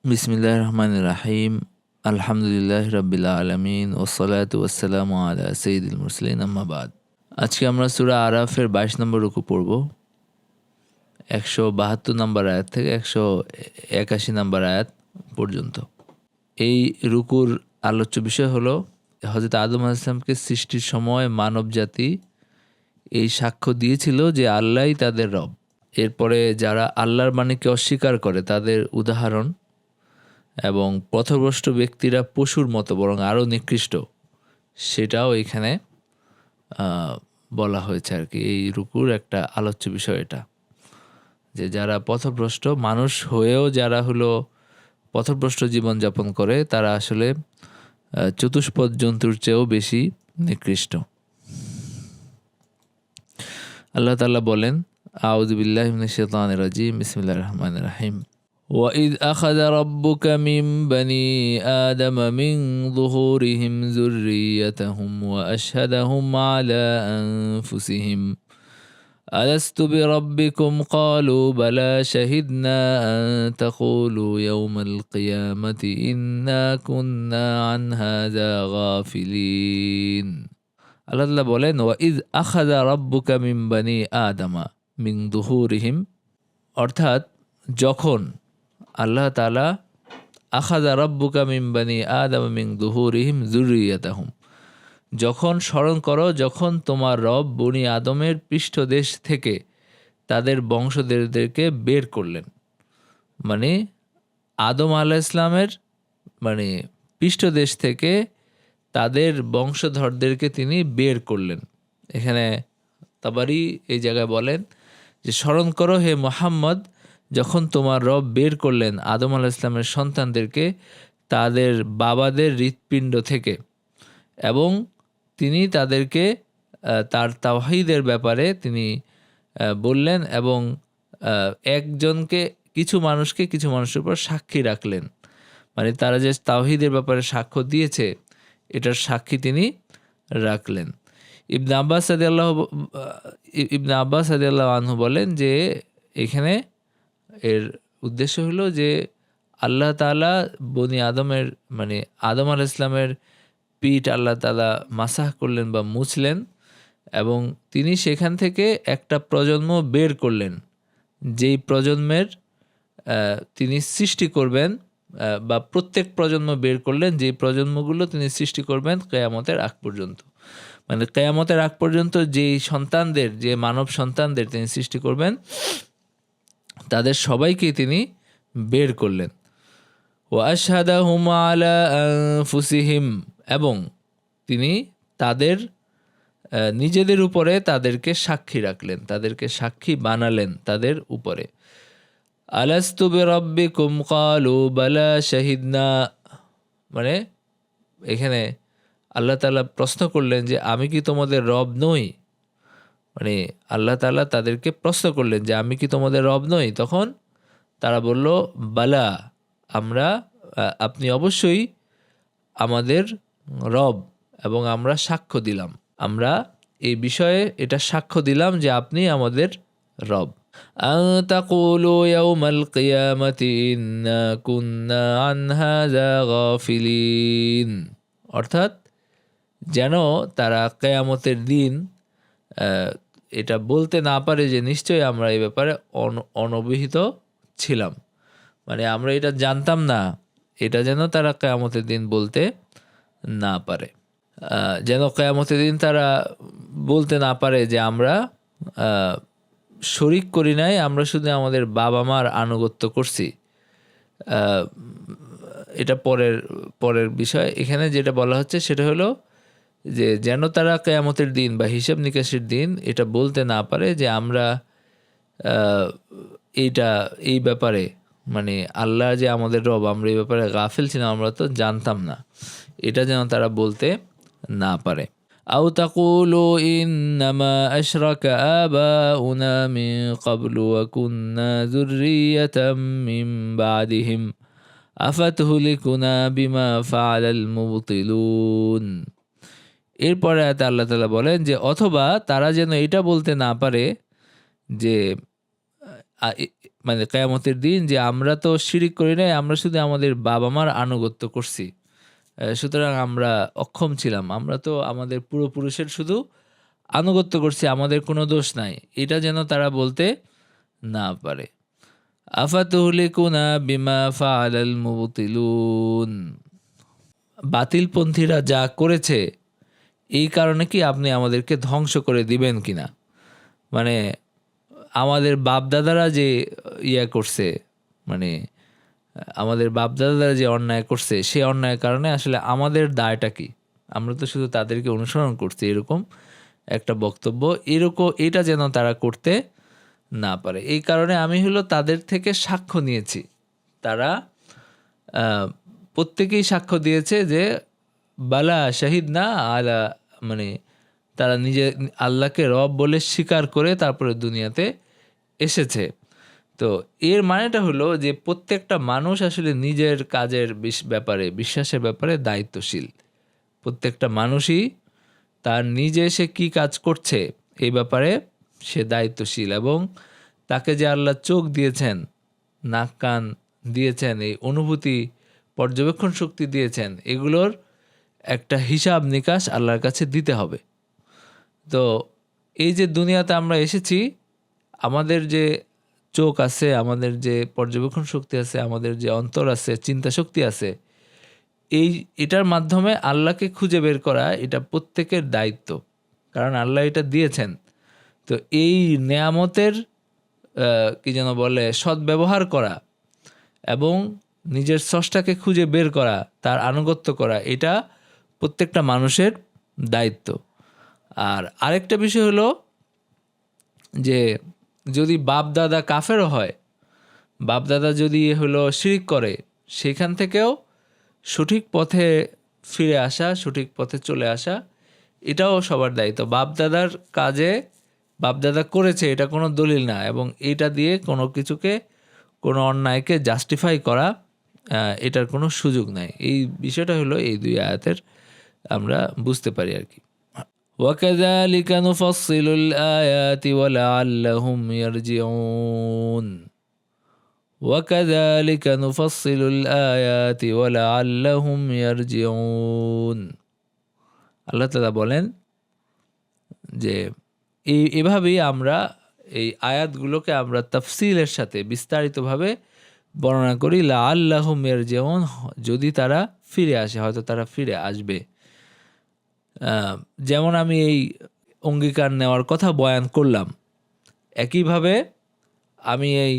বিসমিল্লাহির রহমানির রাহিম। আলহামদুলিল্লাহি রাব্বিল আলামিন ওয়াসসালাতু ওয়াসসালামু আলা সাইয়্যিদিল মুরসালিন আম্মা বাদ। আজকে আমরা সূরা আরাফের ২২ নম্বর রুকু পড়ব। ১৭২ নম্বর আয়াত থেকে ১৮১ নম্বর আয়াত পর্যন্ত। এই রুকুর আলোচ্য বিষয় হলো হযরত আদম আলাইহিস সালামকে সৃষ্টির সময় মানবজাতি এই সাক্ষ্য দিয়েছিল যে আল্লাহই তাদের রব। এরপরে যারা আল্লাহর বাণীকে অস্বীকার করে তাদের উদাহরণ এবং পথভ্রষ্ট ব্যক্তিরা পশুর মতো বরং আরও নিকৃষ্ট, সেটাও এখানে বলা হয়েছে আর কি। এই রুকুর একটা আলোচ্য বিষয় এটা, যে যারা পথভ্রষ্ট মানুষ হয়েও যারা হলো পথভ্রষ্ট জীবনযাপন করে তারা আসলে চতুষ্পদ জন্তুর চেয়েও বেশি নিকৃষ্ট। আল্লাহ তাআলা বলেন, আউযু বিল্লাহি মিনাশ শাইতানির রাজিম, বিসমিল্লাহির রহমানির রহিম। وَإِذْ أَخَذَ رَبُّكَ مِنْ بَنِي آدَمَ مِنْ ظُهُورِهِمْ ذُرِّيَّتَهُمْ وَأَشْهَدَهُمْ عَلَى أَنْفُسِهِمْ أَلَسْتُ بِرَبِّكُمْ قَالُوا بَلَى شَهِدْنَا أَنْ تَقُولُوا يَوْمَ الْقِيَامَةِ إِنَّا كُنَّا عَنْ هَذَا غَافِلِينَ। আল্লাহ তাআলা বলেন, ওয়াইদ আখাযা রাব্বুকা মিন বানি আদামা মিন যুহুরিহিম, অর্থাৎ যখন আল্লাহ তাআলা আখাযা রাব্বুকা মিন বানি আদামা মিন যুহুরিহিম যুররিয়াতাহুম, যখন স্মরণ করো যখন তোমার রব বনি আদমের পৃষ্ঠদেশ থেকে তাদের বংশধরদেরকে বের করলেন। মানে আদম আলাইহিস সালামের পৃষ্ঠদেশ থেকে তাদের বংশধরদেরকে তিনি বের করলেন। এখানে তাবারি এই জায়গায় বলেন যে স্মরণ করো হে মুহাম্মদ, যখন তোমার রব বের করলেন আদম আলাইহিস সালামের সন্তানদেরকে তাদের বাবাদের হৃৎপিণ্ড থেকে, এবং তিনি তাদেরকে তার তাওহীদের ব্যাপারে তিনি বললেন, এবং একজনকে কিছু মানুষের উপর সাক্ষী রাখলেন। মানে তারা যে তাওহীদের ব্যাপারে সাক্ষ্য দিয়েছে এটার সাক্ষী তিনি রাখলেন। ইবনে আব্বাস রাদিয়াল্লাহু আনহু বলেন যে এখানে এর উদ্দেশ্য হলো যে আল্লাহ তাআলা বনি আদমের আদম আলাইহিস সালামের পিঠ আল্লাহ তাআলা মাসাহ করলেন বা মুছলেন, এবং তিনি সেখান থেকে একটা প্রজন্ম বের করলেন, যেই প্রজন্মের তিনি সৃষ্টি করবেন, বা প্রত্যেক প্রজন্ম বের করলেন যেই প্রজন্মগুলো তিনি সৃষ্টি করবেন কিয়ামতের আগ পর্যন্ত। মানে কিয়ামতের আগ পর্যন্ত যেই সন্তানদের, যে মানব সন্তানদের তিনি সৃষ্টি করবেন তাদের সবাইকেই তিনি বের করলেন। ওয়া আশহাদাহুম আলা আনফুসিহিম, এবং তিনি তাদের নিজেদের উপরে তাদেরকে সাক্ষী রাখলেন, তাদেরকে সাক্ষী বানালেন তাদের উপরে। আলাস্তু বিরাব্বিকুম ক্বালু বালা শাহিদনা, মানে এখানে আল্লাহ তাআলা প্রশ্ন করলেন যে আমি কি তোমাদের রব নই। মানে আল্লাহ তাআলা তাদেরকে প্রশ্ন করলেন যে আমি কি তোমাদের রব নই। তখন তারা বলল বালা, আমরা, আপনি অবশ্যই আমাদের রব, এবং আমরা সাক্ষ্য দিলাম, আমরা এই বিষয়ে এটা সাক্ষ্য দিলাম যে আপনি আমাদের রব। আন তাকুলু ইয়াউমাল কিয়ামাতি ইন্না কুন্না আন হাযা গাফিলিন, অর্থাৎ যেন তারা কিয়ামতের দিন এটা বলতে না পারে যে নিশ্চয়ই আমরা এই ব্যাপারে অনভিহিত ছিলাম, মানে আমরা এটা জানতাম না, এটা যেন তারা কিয়ামতের দিন বলতে না পারে। যেন কিয়ামতের দিন তারা বলতে না পারে যে আমরা শরিক করি নাই, আমরা শুধু আমাদের বাবা মার আনুগত্য করছি। এটা পরের বিষয়। এখানে যেটা বলা হচ্ছে সেটা হলো যে যেন তারা কিয়ামতের দিন বা হিসাব নিকাশের দিন এটা বলতে না পারে যে আমরা এই ব্যাপারে, মানে আল্লাহ যে আমাদের রব, আমরা এই ব্যাপারে গাফিল ছিলাম, আমরা তো জানতাম না, এটা যেন তারা বলতে না পারে। আও তাকুলু ইন্নামা আশরাকা আবাউনা মিন ক্বাবলু ওয়া কুন্না যুররিয়াতাম মিন বাদিহিম আফাতুহলিকুনা বিমা ফাআলাল মুবতিলুন। এরপরে আল্লাহ তাআলা বলেন যে অথবা তারা যেন এটা বলতে না পারে যে মানে কিয়ামতের দিন যে আমরা তো শিরিক করি নাই, আমরা শুধু আমাদের বাবা মার আনুগত্য করছি, সুতরাং আমরা অক্ষম ছিলাম, আমরা তো আমাদের পূর্বপুরুষের শুধু আনুগত্য করছি, আমাদের কোনো দোষ নাই, এটা যেন তারা বলতে না পারে। আফাতুহলিকুনা বিমা ফাআলাল মুবতিলুন, বাতিলপন্থীরা যা করেছে এই কারণে কি আপনি আমাদেরকে ধ্বংস করে দিবেন কিনা? মানে আমাদের বাপদাদারা যে ইয়া করছে, মানে আমাদের বাপদাদারা যে অন্যায় করছে, সেই অন্যায়ের কারণে আসলে আমাদের দায়টা কি? আমরা তো শুধু তাদেরকে অনুসরণ করছি, এরকম একটা বক্তব্য, এরকম এটা যেন তারা করতে না পারে। এই কারণে আমি হলো তাদের থেকে সাক্ষ্য নিয়েছি। তারা প্রত্যেকেই সাক্ষ্য দিয়েছে যে বালা শাহিদ না আলা, মানে তারা নিজে আল্লাহকে রব বলে স্বীকার করে তারপরে দুনিয়াতে এসেছে। তো এর মানেটা হলো যে প্রত্যেকটা মানুষ আসলে নিজের কাজের ব্যাপারে, বিশ্বাসের ব্যাপারে দায়িত্বশীল। প্রত্যেকটা মানুষই তার নিজে সে কী কাজ করছে এই ব্যাপারে সে দায়িত্বশীল, এবং তাকে যে আল্লাহ চোখ দিয়েছেন, নাক কান দিয়েছেন, এই অনুভূতি পর্যবেক্ষণ শক্তি দিয়েছেন, এগুলোর একটা হিসাব নিকাশ আল্লাহর কাছে দিতে হবে। তো এই যে দুনিয়াতে আমরা এসেছি, আমাদের যে চোখ আছে, আমাদের যে পর্যবেক্ষণ শক্তি আছে, আমাদের যে অন্তর আছে, চিন্তা শক্তি আছে, এটার মাধ্যমে আল্লাহকে খুঁজে বের করা এটা প্রত্যেকের দায়িত্ব, কারণ আল্লাহ এটা দিয়েছেন। তো এই নেয়ামতের কি যেন বলে সদ্ব্যবহার করা এবং নিজের স্রষ্টাকে খুঁজে বের করা, তার আনুগত্য করা, এটা প্রত্যেকটা মানুষের দায়িত্ব। আর আরেকটা বিষয় হলো যে যদি বাপদাদা কাফেরও হয়, বাপদাদা যদি হলো শিরক করে, সেখান থেকেও সঠিক পথে ফিরে আসা, সঠিক পথে চলে আসা, এটাও সবার দায়িত্ব। বাপদাদার কাজে বাপদাদা করেছে এটা কোনো দলিল না, এবং এটা দিয়ে কোনো কিছুকে, কোনো অন্যায়কে জাস্টিফাই করা, এটার কোনো সুযোগ নাই। এই বিষয়টা হলো এই দুই আয়াতের আমরা বুঝতে পারি আর কি। وَكَذَلِكَ نُفَصِّلُ الْآيَاتِ وَلَعَلَّهُمْ يَرْجِعُونَ وَكَذَلِكَ نُفَصِّلُ الْآيَاتِ وَلَعَلَّهُمْ يَرْجِعُونَ। আল্লাহ তাআলা বলেন যে এভাবেই আমরা এই আয়াতগুলোকে আমরা তাফসিলের সাথে বিস্তারিতভাবে বর্ণনা করি। লাআল্লাহুম ইয়ারজিউন, যদি তারা ফিরে আসে, হয়তো তারা ফিরে আসবে। যেমন আমি এই অঙ্গীকার নেওয়ার কথা বয়ান করলাম, একইভাবে আমি এই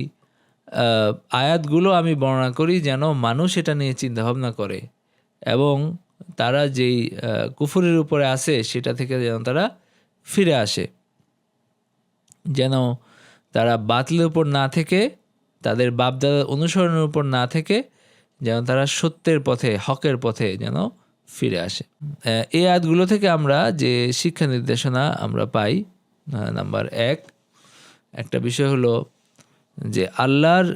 আয়াতগুলো আমি বর্ণনা করি যেন মানুষ এটা নিয়ে চিন্তাভাবনা করে, এবং তারা যেই কুফরের উপরে আসে সেটা থেকে যেন তারা ফিরে আসে, যেন তারা বাতিলের উপর না থেকে, তাদের বাপদাদার অনুসরণের উপর না থেকে, যেন তারা সত্যের পথে, হকের পথে যেন ফিরে আসে। এই আয়াতগুলো থেকে আমরা যে শিক্ষা নির্দেশনা আমরা পাই, নাম্বার একটা বিষয় হলো যে আল্লাহর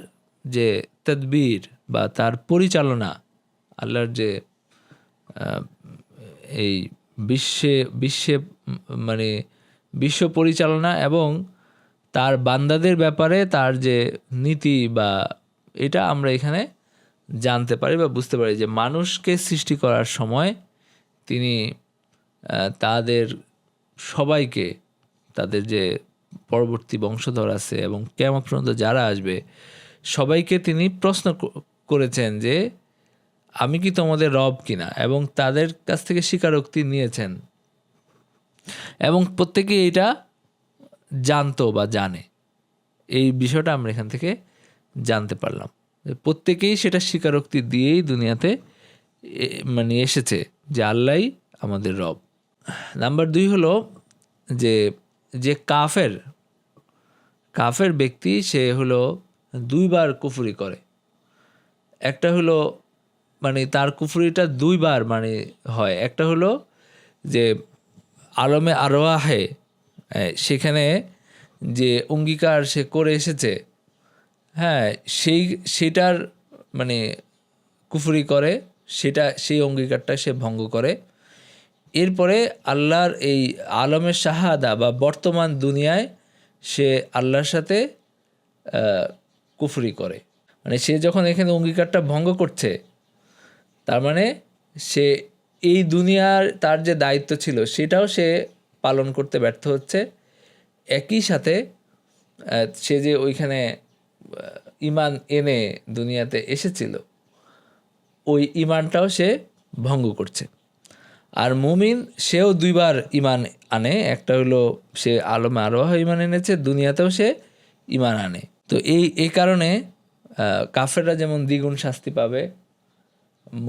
যে তদবির বা তার পরিচালনা, আল্লাহর যে এই বিশ্বে মানে বিশ্ব পরিচালনা এবং তার বান্দাদের ব্যাপারে তার যে নীতি, বা এটা আমরা এখানে জানতে পারি বা বুঝতে পারি যে মানুষকে সৃষ্টি করার সময় তিনি তাদের সবাইকে, তাদের যে পরবর্তী বংশধর আছে এবং কিয়ামত পর্যন্ত যারা আসবে সবাইকে তিনি প্রশ্ন করেছেন যে আমি কি তোমাদের রব কিনা, এবং তাদের কাছ থেকে স্বীকারোক্তি নিয়েছেন, এবং প্রত্যেকে এটা জানতো বা জানে। এই বিষয়টা আমরা এখান থেকে জানতে পারলাম। প্রত্যেকেই সেটা স্বীকারোক্তি দিয়েই দুনিয়াতে মানে এসেছে যে আল্লাহই আমাদের রব। নাম্বার 2 হলো যে কাফের ব্যক্তি সে হলো 2 বার কুফরি করে। একটা হলো মানে তার কুফরিটা 2 বার মানে হয়। একটা হলো যে আলমে আরওয়াহে সেখানে যে অঙ্গীকার সে করে এসেছে, হ্যাঁ, সেটার মানে কুফরি করে, সেই অঙ্গীকারটা সে ভঙ্গ করে। এরপরে আল্লাহর এই আলমের শাহাদা বা বর্তমান দুনিয়ায় সে আল্লাহর সাথে কুফরি করে। মানে সে যখন এখানে অঙ্গীকারটা ভঙ্গ করছে, তার মানে সে এই দুনিয়ার তার যে দায়িত্ব ছিল সেটাও সে পালন করতে ব্যর্থ হচ্ছে। একই সাথে সে যে ওইখানে ঈমান এনে দুনিয়াতে এসেছিল, ওই ঈমানটাও সে ভঙ্গ করছে। আর মুমিন সেও দুইবার ঈমান আনে, একটা হলো সে আলমে আরওয়াহ ঈমান এনেছে, দুনিয়াতেও সে ঈমান আনে। তো এই কারণে কাফেররা যেমন দ্বিগুণ শাস্তি পাবে,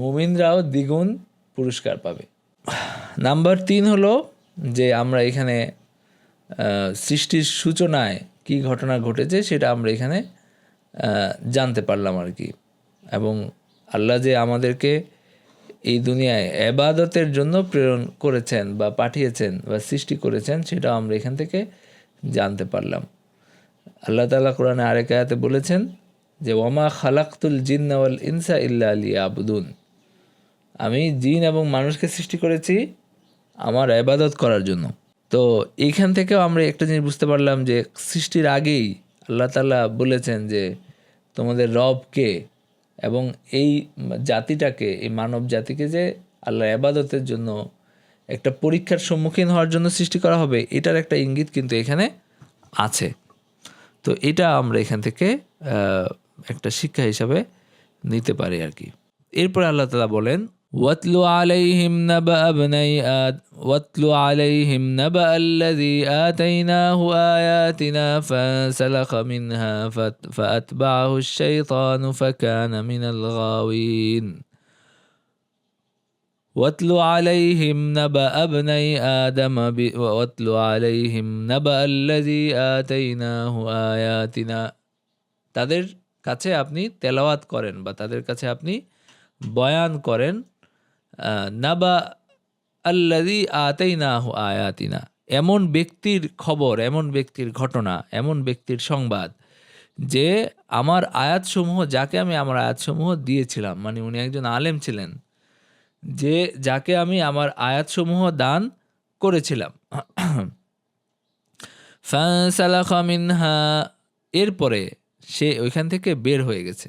মুমিনরাও দ্বিগুণ পুরস্কার পাবে। নাম্বার 3 হলো যে আমরা এখানে সৃষ্টির সূচনায় কি ঘটনা ঘটেছে সেটা আমরা এখানে জানতে পারলাম আর কি। এবং আল্লাহ যে আমাদেরকে এই দুনিয়ায় ইবাদতের জন্য প্রেরণ করেছেন বা পাঠিয়েছেন বা সৃষ্টি করেছেন, সেটাও আমরা এখান থেকে জানতে পারলাম। আল্লাহ তাআলা কোরআনে আরেক আয়াতে বলেছেন যে ওয়ামা খালাকতুল জিন্না ওয়াল ইনসা ইল্লা লিয়াবুদুন, আমি জিন এবং মানুষকে সৃষ্টি করেছি আমার ইবাদত করার জন্য। তো এইখান থেকেও আমরা একটা জিনিস বুঝতে পারলাম যে সৃষ্টির আগেই আল্লাহ তাআলা বলেছেন যে তোমাদের রব কে, এবং এই জাতিটাকে, এই মানব জাতিকে যে আল্লাহ ইবাদতের জন্য একটা পরীক্ষার সম্মুখীন হওয়ার জন্য সৃষ্টি করা হবে, এটার একটা ইঙ্গিত কিন্তু এখানে আছে। তো এটা আমরা এখান থেকে একটা শিক্ষা হিসাবে নিতে পারি আর কি। এরপরে আল্লাহ তাআলা বলেন ওয়াতলু আলাইহিম নাবা আল্লাযী আতাইনাহু আয়াতিনা ফাসালাখা মিনহা ফাআতবা'হু আশ-শাইতানু ফাকানা মিনাল গাওয়িন। واتل عليهم نبأ ابني آدم واتل عليهم نبأ الذي آتيناه آياتنا, তাদের কাছে আপনি তেলাওয়াত করেন বা তাদের কাছে আপনি বয়ান করেন নাবা আল্লাযী আতাইনাহু আয়াতিনা, এমন ব্যক্তির খবর, এমন ব্যক্তির ঘটনা, এমন ব্যক্তির সংবাদ যে আমার আয়াতসমূহ, যাকে আমি আমার আয়াতসমূহ দিয়েছিলাম, মানে উনি একজন আলেম ছিলেন, যে যাকে আমি আমার আয়াতসমূহ দান করেছিলাম। ফানসালাখা মিনহা, এরপরে সে ওইখান থেকে বের হয়ে গেছে,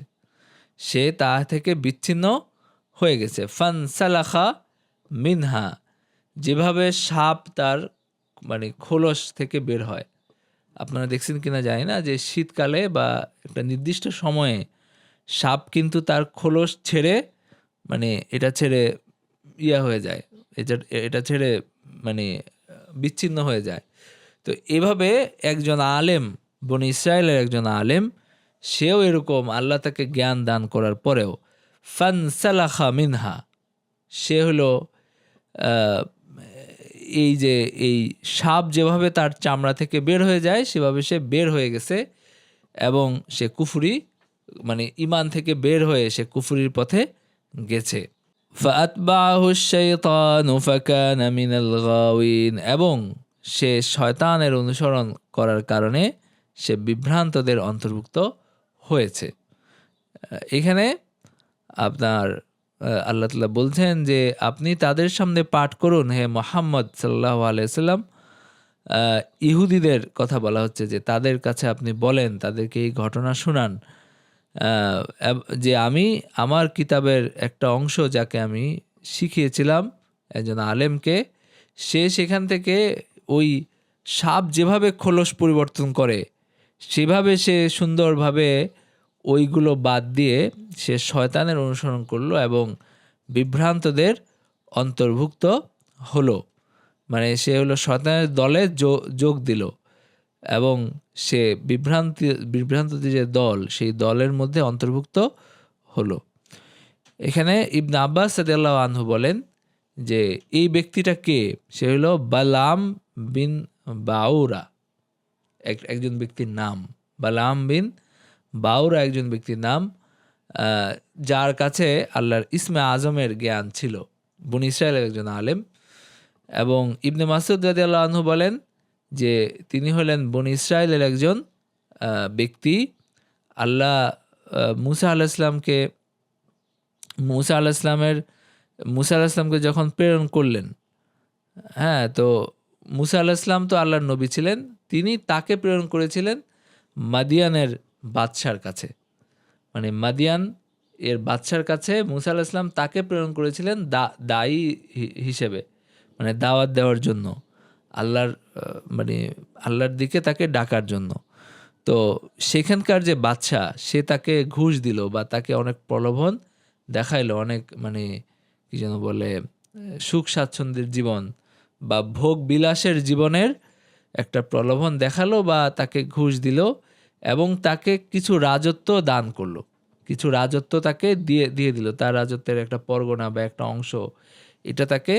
সে তা থেকে বিচ্ছিন্ন হয়ে গেছে। ফানসালাখা মিনহা, যেভাবে সাপ তার মানে খোলস থেকে বের হয়, আপনারা দেখছেন কিনা জানি না, যে শীতকালে বা একটা নির্দিষ্ট সময়ে সাপ কিন্তু তার খোলস ছেড়ে, মানে এটা ছেড়ে হয়ে যায়, এটা ছেড়ে মানে বিচ্ছিন্ন হয়ে যায়। তো এভাবে একজন আলেম, বনি ইসরায়েলের একজন আলেম, সেও এরকম আল্লাহ তাকে জ্ঞান দান করার পরেও ফানসালাখা মিনহা, সে হলো এই যে এই সাপ যেভাবে তার চামড়া থেকে বের হয়ে যায় সেভাবে সে বের হয়ে গেছে, এবং সে কুফরি মানে ঈমান থেকে বের হয়ে সে কুফরির পথে গেছে। ফাআতবা'হু আশ-শাইতানু ফাকানা মিনাল গাওয়িন, এবং সে শয়তানের অনুসরণ করার কারণে সে বিভ্রান্তদের অন্তর্ভুক্ত হয়েছে। এখানে আপনার আল্লাহ তাআলা বলছেন যে আপনি তাদের সামনে পাঠ করুন হে মুহাম্মদ সাল্লাল্লাহু আলাইহি সাল্লাম। ইহুদিদের কথা বলা হচ্ছে যে তাদের কাছে আপনি বলেন, তাদেরকে এই ঘটনা শুনান যে আমি আমার কিতাবের একটা অংশ, যাকে আমি শিখিয়েছিলাম একজন আলেমকে, সে সেখান থেকে ওই সাপ যেভাবে খোলস পরিবর্তন করে সেভাবে সে সুন্দরভাবে ওইগুলো বাদ দিয়ে সে শয়তানের অনুসরণ করলো এবং বিভ্রান্তদের অন্তর্ভুক্ত হলো। মানে সে হলো শয়তানের দলে যোগ দিল এবং সে বিভ্রান্ত যে দল, সেই দলের মধ্যে অন্তর্ভুক্ত হলো। এখানে ইবনে আব্বাস রাদিয়াল্লাহু আনহু বলেন যে এই ব্যক্তিটা কে, সে হলো বালাম বিন বাউরা, একজন ব্যক্তির নাম। বালাম বিন বাউরা একজন ব্যক্তির নাম, যার কাছে আল্লাহর ইসমে আজমের জ্ঞান ছিল, বনি ইসরায়েলের একজন আলেম। এবং ইবনে মাসউদ রাদিয়াল্লাহু আনহু বলেন যে তিনি হলেন বনি ইসরায়েলের একজন ব্যক্তি। আল্লাহ মুসা আলাইহিসসালামকে যখন প্রেরণ করলেন, হ্যাঁ, তো মুসা আলাইহিসসালাম তো আল্লাহর নবী ছিলেন, তিনি তাকে প্রেরণ করেছিলেন মাদিয়ানের বাদশার কাছে, মানে মাদিয়ান এর বাদশার কাছে মুসা আলাইহিস সালাম তাকে প্রেরণ করেছিলেন দায়ী হিসেবে, মানে দাওয়াত দেওয়ার জন্য, আল্লাহর মানে আল্লাহর দিকে তাকে ডাকার জন্য। তো সেখানকার যে বাদশা, সে তাকে ঘুষ দিল বা তাকে অনেক প্রলোভন দেখাইলো, অনেক মানে কি যেন বলে সুখ স্বাচ্ছন্দ্যের জীবন বা ভোগ বিলাসের জীবনের একটা প্রলোভন দেখালো বা তাকে ঘুষ দিল এবং তাকে কিছু রাজত্ব দান করলো, কিছু রাজত্ব তাকে দিয়ে দিল, তার রাজত্বের একটা পরগনা বা একটা অংশ এটা তাকে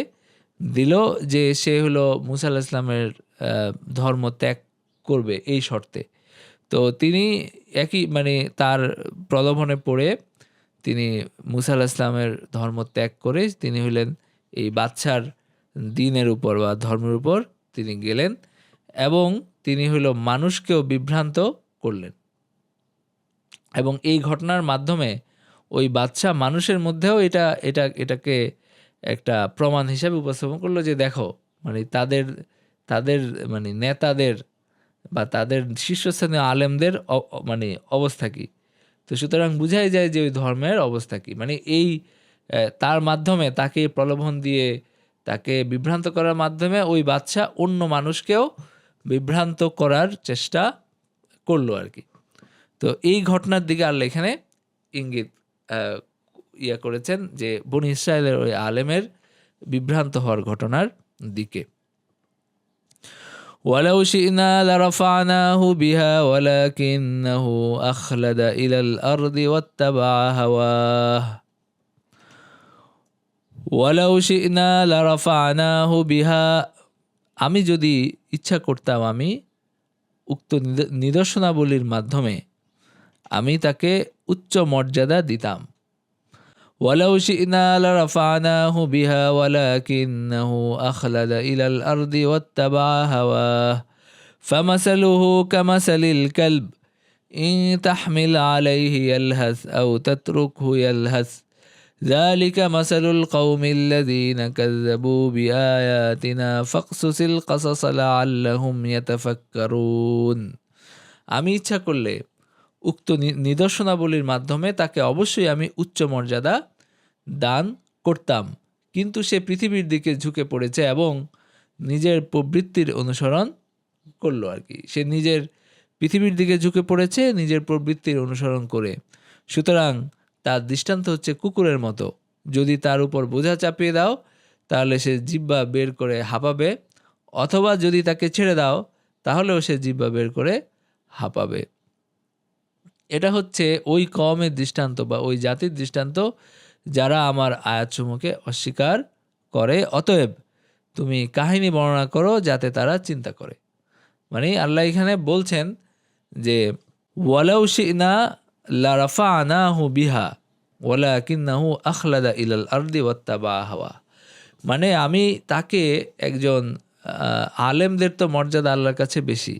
দিল, যে সে হলো মুসা আলাইহিস সালামের ধর্ম ত্যাগ করবে এই শর্তে। তো তিনি একই মানে তার প্রলোভনে পড়ে তিনি মুসা আলাইহিস সালামের ধর্ম ত্যাগ করে তিনি হলেন এই বাদশার দ্বীনের উপর বা ধর্মের উপর তিনি গেলেন এবং তিনি হলো মানুষকেও বিভ্রান্ত করলেন। এবং এই ঘটনার মাধ্যমে ওই বাদশা মানুষের মধ্যেও এটাকে একটা প্রমাণ হিসাবে উপস্থাপন করলো যে দেখো, মানে তাদের মানে নেতাদের বা তাদের শীর্ষস্থানীয় আলেমদের মানে অবস্থা কী। তো সুতরাং বোঝাই যায় যে ওই ধর্মের অবস্থা কী, মানে এই তার মাধ্যমে তাকে প্রলোভন দিয়ে তাকে বিভ্রান্ত করার মাধ্যমে ওই বাদশা অন্য মানুষকেও বিভ্রান্ত করার চেষ্টা করলো আর কি। তো এই ঘটনার দিকে আল্লাহ এখানে ইঙ্গিত করেছেন যে বনি ইসরায়েলের ওই আলেমের বিভ্রান্ত হওয়ার ঘটনার দিকে। ওয়ালাউ শি'না লারাফা'নাহু বিহা ওয়ালাকিন্নাহু আখলাদা ইলাল আরদি ওয়াত্তাবা হাওয়াহ। ওয়ালাউ শি'না লারাফা'নাহু বিহা, আমি যদি ইচ্ছা করতাম আমি উক্ত নিদর্শনাবলীর মাধ্যমে আমি তাকে উচ্চ মর্যাদা দিতাম। ওয়ালাউ শি'না লারাফা'নাহু বিহা ওয়ালাকিন্নাহু আখলাদা ইলাল আরদি ওয়াত্তাবা হাওয়াহ ফামাসালুহু কামাসালিল কালব ইন তাহমিল আলাইহি ইয়ালহাস আও তাতরুকহু ইয়ালহাস যালিকা মাসালুল কওমিল্লাযীনা কাযযাবু বিআয়াতিনা ফাকসুসিল কাসাস লাআল্লাহুম ইয়াতাফাক্কারুন। আমি ইচ্ছা করলে উক্ত নিদর্শনাবলীর মাধ্যমে তাকে অবশ্যই আমি উচ্চ মর্যাদা দান করতাম, কিন্তু সে পৃথিবীর দিকে ঝুঁকে পড়েছে এবং নিজের প্রবৃত্তির অনুসরণ করলো আর কি। সে নিজের পৃথিবীর দিকে ঝুঁকে পড়েছে নিজের প্রবৃত্তির অনুসরণ করে। সুতরাং তার দৃষ্টান্ত হচ্ছে কুকুরের মতো, যদি তার উপর বোঝা চাপিয়ে দাও তাহলে সে জিহ্বা বের করে হাঁপাবে, অথবা যদি তাকে ছেড়ে দাও তাহলেও সে জিহ্বা বের করে হাঁপাবে। এটা হচ্ছে ওই কওমের দৃষ্টান্ত বা ওই জাতির দৃষ্টান্ত যারা আমার আয়াতসমূহকে অস্বীকার করে। অতএব তুমি কাহিনী বর্ণনা করো যাতে তারা চিন্তা করে। মানে আল্লাহ এখানে বলছেন যে ওয়ালাউ শি'না লারাফা'নাহু বিহা ওয়ালাকিন্নাহু আখলাদা ইলাল আরদি ওয়াত্তাবা হাওয়া। মানে আমি তাকে একজন আলেমদের তো মর্যাদা আল্লাহর কাছে বেশি,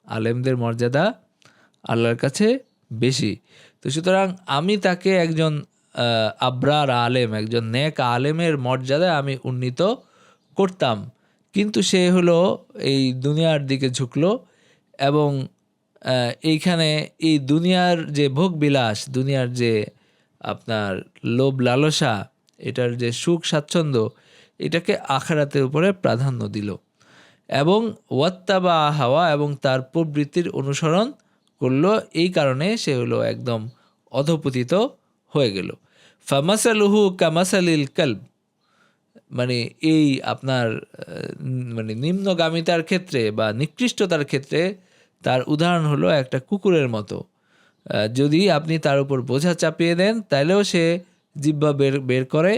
আলেমদের মর্যাদা আল্লাহর কাছে বেশি। তো সুতরাং আমি তাকে একজন আবরার আলেম, একজন নেক আলেমের মর্যাদায় আমি উন্নীত করতাম, কিন্তু সে হলো এই দুনিয়ার দিকে ঝুঁকলো এবং এইখানে এই দুনিয়ার যে ভোগবিলাস, দুনিয়ার যে আপনার লোভ লালসা, এটার যে সুখ স্বাচ্ছন্দ্য, এটাকে আখিরাতের উপরে প্রাধান্য দিল এবং ওয়াত্তাবা হাওয়া এবং তার প্রবৃত্তির অনুসরণ করলো। এই কারণে সে হলো একদম অধপতিত হয়ে গেল। ফামাসালুহু কামাসালিল কালব, মানে এই আপনার মানে নিম্নগামিতার ক্ষেত্রে বা নিকৃষ্টতার ক্ষেত্রে তার উদাহরণ হলো একটা কুকুরের মতো। যদি আপনি তার উপর বোঝা চাপিয়ে দেন তাহলেও সে জিহ্বা বের করে,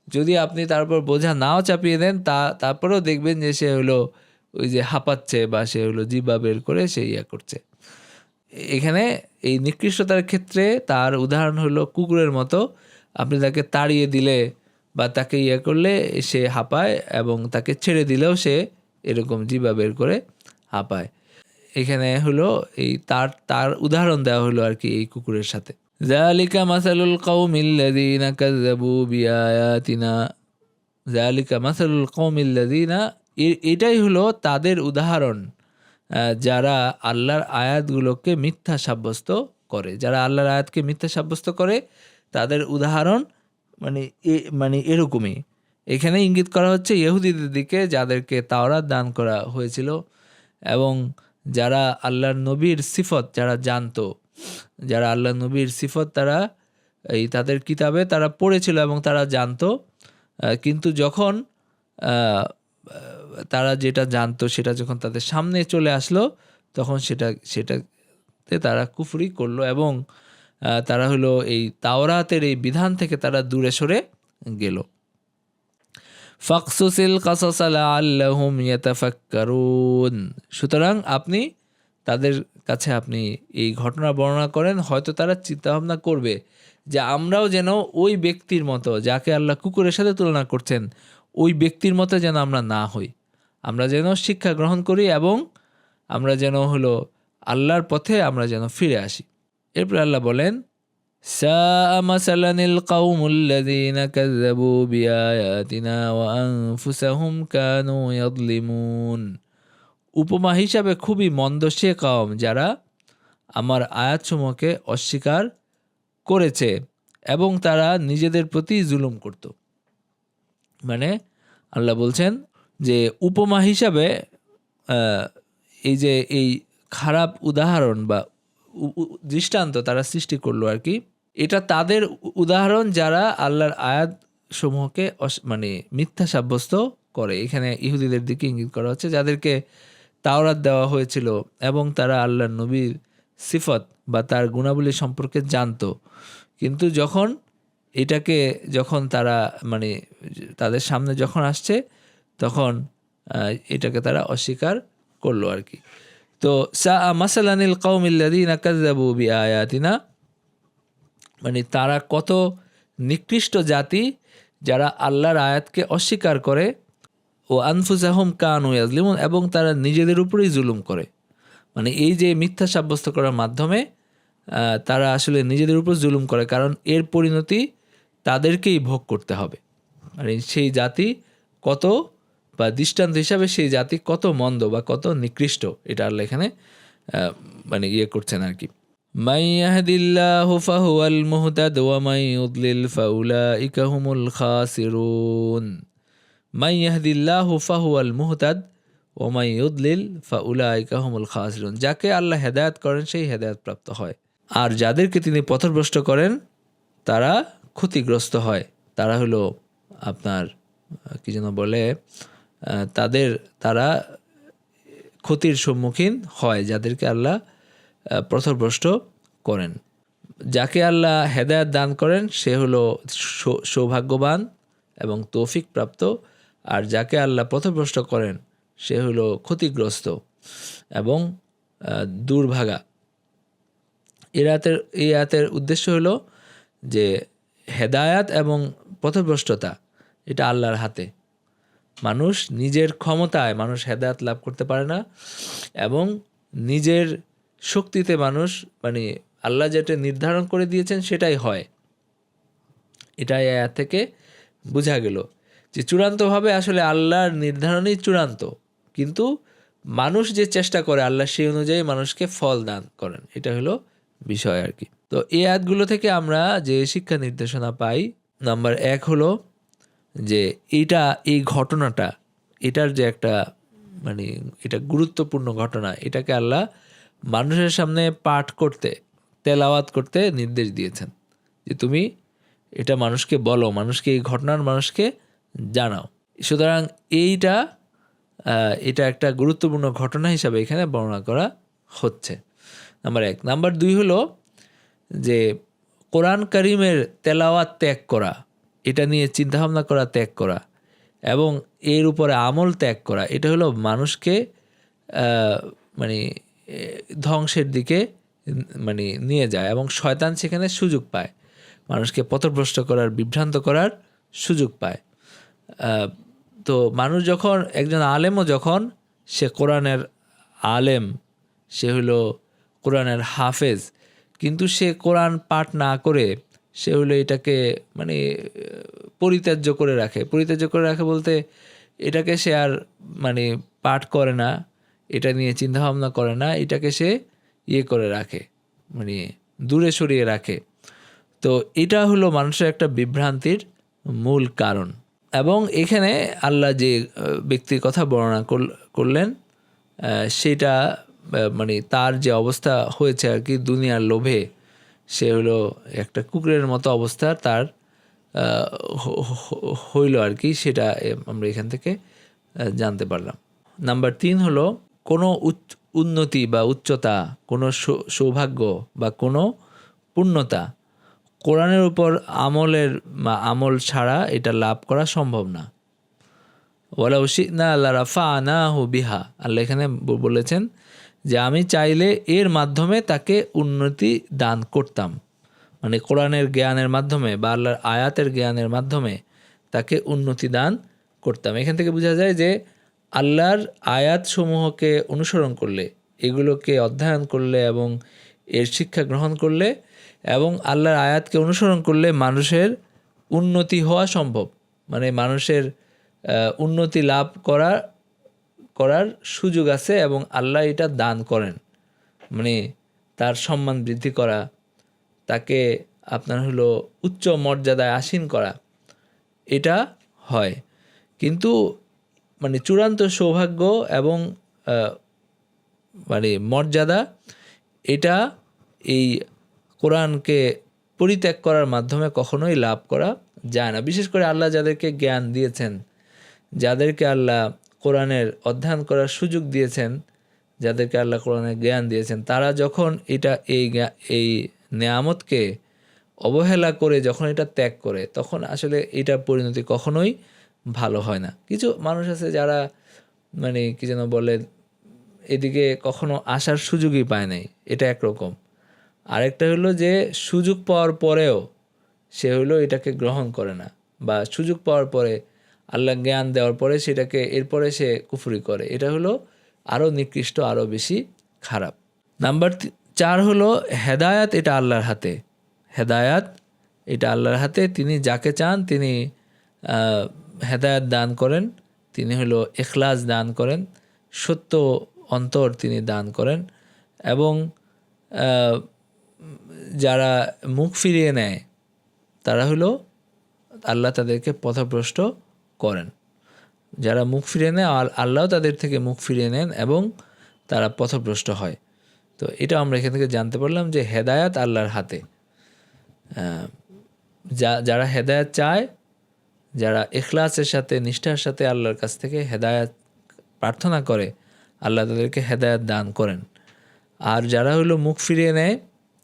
যদি আপনি তার উপর বোঝা নাও চাপিয়ে দেন তারপরেও দেখবেন যে সে হলো ওই যে হাঁপাচ্ছে বা সে হলো জিহ্বা বের করে সে করছে। এখানে এই নিকৃষ্টতার ক্ষেত্রে তার উদাহরণ হলো কুকুরের মতো। আপনি তাকে তাড়িয়ে দিলে বা তাকে করলে সে হাঁপায় এবং তাকে ছেড়ে দিলেও সে এরকম জিহ্বা বের করে হাঁপায়। এখানে হলো এই তার উদাহরণ দেওয়া হলো আর কি এই কুকুরের সাথে। যালিকা মাসালুল কওমিল্লাযীনা কাযযাবু বিআয়াতিনা, যালিকা মাসালুল কওমিল্লাযীনা, এটাই হলো তাদের উদাহরণ যারা আল্লাহর আয়াতগুলোকে মিথ্যা সাব্যস্ত করে, যারা আল্লাহর আয়াতকে মিথ্যা সাব্যস্ত করে তাদের উদাহরণ মানে এরকমই। এখানে ইঙ্গিত করা হচ্ছে ইহুদিদের দিকে, যাদেরকে তাওরাত দান করা হয়েছিল এবং যারা আল্লাহর নবীর সিফত যারা জানতো, যারা আল্লাহর নবীর সিফত তারা তাদের কিতাবে তারা পড়েছিল এবং তারা জানতো, কিন্তু যখন তারা যেটা জানতো সেটা যখন তাদের সামনে চলে আসলো তখন সেটাতে তারা কুফরি করলো এবং তারা হলো এই তাওরাতের এই বিধান থেকে তারা দূরে সরে গেল। ফাকসুসিল কাসাস লাআল্লাহুম ইয়াতাফাক্কারুন, সুতরাং আপনি তাদের কাছে আপনি এই ঘটনা বর্ণনা করেন, হয়তো তারা চিন্তাভাবনা করবে যে আমরাও যেন ওই ব্যক্তির মতো যাকে আল্লাহ কুকুরের সাথে তুলনা করছেন ওই ব্যক্তির মতো যেন আমরা না হই, আমরা যেন শিক্ষা গ্রহণ করি এবং আমরা যেন হলো আল্লাহর পথে আমরা যেন ফিরে আসি। এরপর আল্লাহ বলেন, সাআ মাসালানিল কাউমুল্লাযীনা কাযযাবু বিআয়াতিনা ওয়া আনফুসাহুম কানু ইয়াযলিমুন, উপমা হিসাবে খুবই মন্দ সে কওম যারা আমার আয়াতসমূহকে অস্বীকার করেছে এবং তারা নিজেদের প্রতি জুলুম করত। মানে আল্লাহ বলছেন যে উপমা হিসাবে এই যে এই খারাপ উদাহরণ বা দৃষ্টান্ত তারা সৃষ্টি করলো আর কি, এটা তাদের উদাহরণ যারা আল্লাহর আয়াত সমূহকে মানে মিথ্যা সাব্যস্ত করে। এখানে ইহুদিদের দিকে ইঙ্গিত করা হচ্ছে, যাদেরকে তাওরাত দেওয়া হয়েছিল এবং তারা আল্লাহর নবীর সিফত বা তার গুণাবলী সম্পর্কে জানতো, কিন্তু যখন তারা মানে তাদের সামনে যখন আসছে তখন এটাকে তারা অস্বীকার করলো আর কি। তো সাআ মাসালানিল কাউমিল্লাযীনা কাযযাবু বিআয়াতিনা, মানে তারা কত নিকৃষ্ট জাতি যারা আল্লাহর আয়াতকে অস্বীকার করে, ও আনফুসাহুম কানু ইয়াযলিমুন, এবং তারা নিজেদের উপরেই জুলুম করে। মানে এই যে মিথ্যা সাব্যস্ত করার মাধ্যমে তারা আসলে নিজেদের উপর জুলুম করে, কারণ এর পরিণতি তাদেরকেই ভোগ করতে হবে। মানে সেই জাতি কত বা দৃষ্টান্ত হিসাবে সেই জাতি কত মন্দ বা কত নিকৃষ্ট, এটা আল্লাহ এখানে মানে করছেন আর কি। মান ইয়াহদিল্লাহু ফাহুয়াল মুহতাদ ওয়া মান ইউদ্লিল ফাউলাইকা হুমুল খাসিরুন। মান ইয়াহদিল্লাহু ফাহুয়াল মুহতাদ ওয়া মান ইউদ্লিল ফাউলাইকা হুমুল খাসিরুন, যাকে আল্লাহ হেদায়েত করেন সেই হেদায়েত প্রাপ্ত হয়, আর যাদেরকে তিনি পথভ্রষ্ট করেন তারা ক্ষতিগ্রস্ত হয়। তারা হলো আপনার কি যেন বলে, তারা ক্ষতির সম্মুখীন হয় যাদেরকে আল্লাহ পথভ্রষ্ট করেন। যাকে আল্লাহ হেদায়েত দান করেন সে হলো সৌভাগ্যবান এবং তৌফিক প্রাপ্ত, আর যাকে আল্লাহ পথভ্রষ্ট করেন সে হলো ক্ষতিগ্রস্ত এবং দুর্ভাগা। এই আয়াতের উদ্দেশ্য হলো যে হেদায়াত এবং পথভ্রষ্টতা এটা আল্লাহর হাতে। মানুষ নিজের ক্ষমতায় মানুষ হেদায়াত লাভ করতে পারে না, এবং নিজের শক্তিতে মানুষ মানে আল্লাহ যেটা নির্ধারণ করে দিয়েছেন সেটাই হয়। এটাই আয়াত থেকে বোঝা গেল যে চূড়ান্তভাবে আসলে আল্লাহর নির্ধারণই চূড়ান্ত, কিন্তু মানুষ যে চেষ্টা করে আল্লাহ সেই অনুযায়ী মানুষকে ফল দান করেন, এটা হলো বিষয় আর কি। তো এই আয়াতগুলো থেকে আমরা যে শিক্ষা নির্দেশনা পাই, নাম্বার 1 হলো যে এই ঘটনাটা এটার যে একটা মানে এটা গুরুত্বপূর্ণ ঘটনা, এটাকে আল্লাহ মানুষের সামনে পাঠ করতে তেলাওয়াত করতে নির্দেশ দিয়েছেন যে তুমি এটা মানুষকে বলো, মানুষকে এই ঘটনার মানুষকে জানাও। সুতরাং এটা একটা গুরুত্বপূর্ণ ঘটনা হিসাবে এখানে বর্ণনা করা হচ্ছে, নাম্বার 1। নাম্বার 2 হলো যে কোরআন কারিমের তেলাওয়াত ত্যাগ করা, এটা নিয়ে চিন্তাভাবনা করা ত্যাগ করা এবং এর উপরে আমল ত্যাগ করা, এটা হলো মানুষকে মানে ধ্বংসের দিকে মানে নিয়ে যায় এবং শয়তান সেখানে সুযোগ পায়, মানুষকে পথভ্রষ্ট করার বিভ্রান্ত করার সুযোগ পায়। তো মানুষ যখন একজন আলেমও যখন সে কোরআনের আলেম, সে হলো কোরআনের হাফেজ, কিন্তু সে কোরআন পাঠ না করে সে হলো এটাকে মানে পরিত্যাজ্য করে রাখে বলতে এটাকে সে আর মানে পাঠ করে না, এটা নিয়ে চিন্তাভাবনা করে না, এটাকে সে করে রাখে, মানে দূরে সরিয়ে রাখে। তো এটা হলো মানুষের একটা বিভ্রান্তির মূল কারণ। এবং এখানে আল্লাহ যে ব্যক্তির কথা বর্ণনা করলেন সেটা মানে তার যে অবস্থা হয়েছে আর কি, দুনিয়ার লোভে সে হলো একটা কুকুরের মতো অবস্থা তার হইল আর কি, সেটা আমরা এখান থেকে জানতে পারলাম। নাম্বার 3 হলো কোনো উন্নতি বা উচ্চতা, কোনো সৌভাগ্য বা কোনো পূর্ণতা কোরআনের উপর আমল ছাড়া এটা লাভ করা সম্ভব না। ওয়ালাউ শি'না লারাফা'নাহু বিহা, আল্লাহ এখানে বলেছেন যে আমি চাইলে এর মাধ্যমে তাকে উন্নতি দান করতাম, মানে কোরআনের জ্ঞানের মাধ্যমে বা আল্লাহর আয়াতের জ্ঞানের মাধ্যমে তাকে উন্নতি দান করতাম। এখান থেকে বোঝা যায় যে আল্লাহর আয়াতসমূহকে অনুসরণ করলে, এগুলোকে অধ্যয়ন করলে এবং এর শিক্ষা গ্রহণ করলে এবং আল্লাহর আয়াতকে অনুসরণ করলে মানুষের উন্নতি হওয়া সম্ভব, মানে মানুষের উন্নতি লাভ করার সুযোগ আছে এবং আল্লাহ এটা দান করেন, মানে তার সম্মান বৃদ্ধি করা, তাকে আপনার হলো উচ্চ মর্যাদায় আসীন করা, এটা হয়। কিন্তু মানে চূড়ান্ত সৌভাগ্য এবং মানে মর্যাদা এটা এই কোরআনকে পরিত্যাগ করার মাধ্যমে কখনোই লাভ করা যায় না। বিশেষ করে আল্লাহ যাদেরকে জ্ঞান দিয়েছেন, যাদেরকে আল্লাহ কোরআনের অধ্যয়ন করার সুযোগ দিয়েছেন, যাদেরকে আল্লাহ কোরআনের জ্ঞান দিয়েছেন, তারা যখন এই নেয়ামতকে অবহেলা করে যখন এটা ত্যাগ করে, তখন আসলে এটার পরিণতি কখনোই ভালো হয় না। কিছু মানুষ আছে যারা মানে কি যেন বলে, এদিকে কখনো আসার সুযোগই পায় নাই, এটা একরকম। আরেকটা হলো যে সুযোগ পাওয়ার পরেও সে হলো এটাকে গ্রহণ করে না, বা সুযোগ পাওয়ার পরে আল্লাহ জ্ঞান দেওয়ার পরে সেটাকে এরপরে সে কুফরি করে, এটা হলো আরও নিকৃষ্ট, আরও বেশি খারাপ। নাম্বার 4 হলো হেদায়াত, এটা আল্লাহর হাতে। হেদায়াত এটা আল্লাহর হাতে, তিনি যাকে চান তিনি হেদায়াত দান করেন, তিনি হলো ইখলাস দান করেন, সত্য অন্তর তিনি দান করেন, এবং যারা মুখ ফিরিয়ে নেয় তারা হলো আল্লাহ তাদেরকে পথভ্রষ্ট করেন। যারা মুখ ফিরিয়ে নেয় আল্লাহ তাদের থেকে মুখ ফিরিয়ে নেন এবং তারা পথভ্রষ্ট হয়। তো এটা আমরা এখান থেকে জানতে পারলাম যে হেদায়াত আল্লাহর হাতে। যারা হেদায়াত চায়, যারা ইখলাসের সাথে নিষ্ঠার সাথে আল্লাহর কাছ থেকে হেদায়াত প্রার্থনা করে, আল্লাহ তাদেরকে হেদায়াত দান করেন। আর যারা হলো মুখ ফিরিয়ে নেয়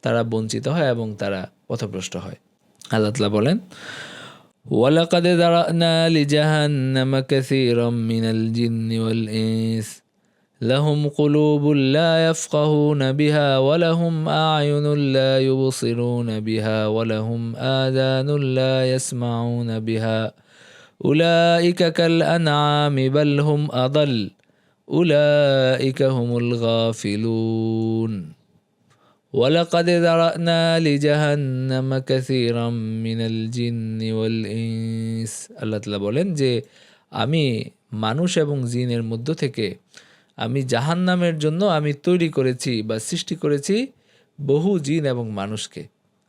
তারা বঞ্চিত হয় এবং তারা পথভ্রষ্ট হয়। আল্লাহ তাআলা বলেন, ওয়ালাকাদ যারানা লিজাহান্নামা কাসীরাম মিনাল জিন্নি ওয়াল ইনস লাহুম কুলুবুন লা ইয়াফকাহুনা বিহা ওয়া লাহুম আ'য়ুনুন লা ইউবসিরুনা বিহা ওয়া লাহুম আযানুন লা ইয়াসমাউনা বিহা উলাইকা কাল আনআমি বাল হুম আদাল উলাইকা হুমুল গাফিলুন। ওয়ালাকাদ যারানা লিজাহান্নামা কাসীরাম মিনাল জিন্নি ওয়াল ইনস, আল্লাহ তাআলা বলেন যে আমি মানুষ এবং জিনের মধ্য থেকে আমি জাহান্নামের জন্য আমি তৈরি করেছি বা সৃষ্টি করেছি বহু জিন এবং মানুষকে।